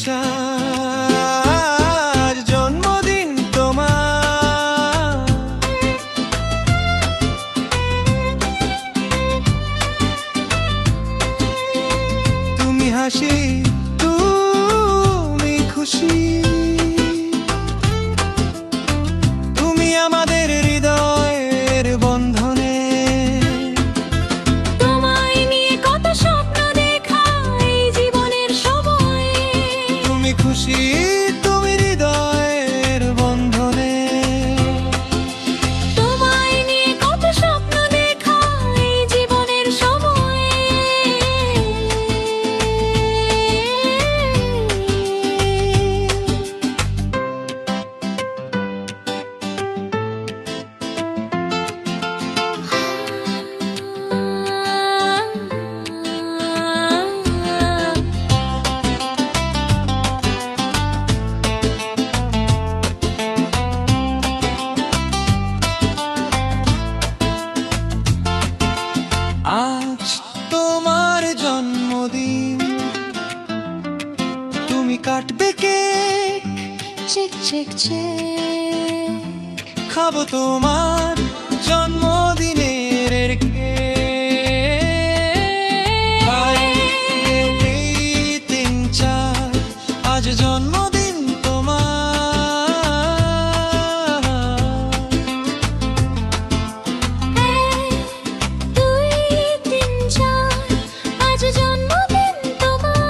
চার জন্মদিন তোমার। তুমি হাসি, তুমি খুশি, তুমি আমাদের হৃদয়ের বন্ধনে। তোমায় নিয়ে কত স্বপ্ন দেখা এই জীবনের সময়। তুমি খুশি, তুমি হৃদয়ের বন্ধনে। তোমায় নিয়ে কত স্বপ্ন দেখা এই জীবনের সময়। আজ তোমার জন্মদিন, তুমি কাটবে কেক, চেক চেক চেক, খাবো তোমার জন্মদিনের কেক। দুই, তিন, চার, আজ জন্মদিন তোমার। 1, 2, 3, 4 আজ জন্মদিন তোমার।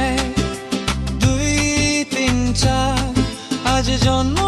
1, 2, 3, 4 আজ জন্ম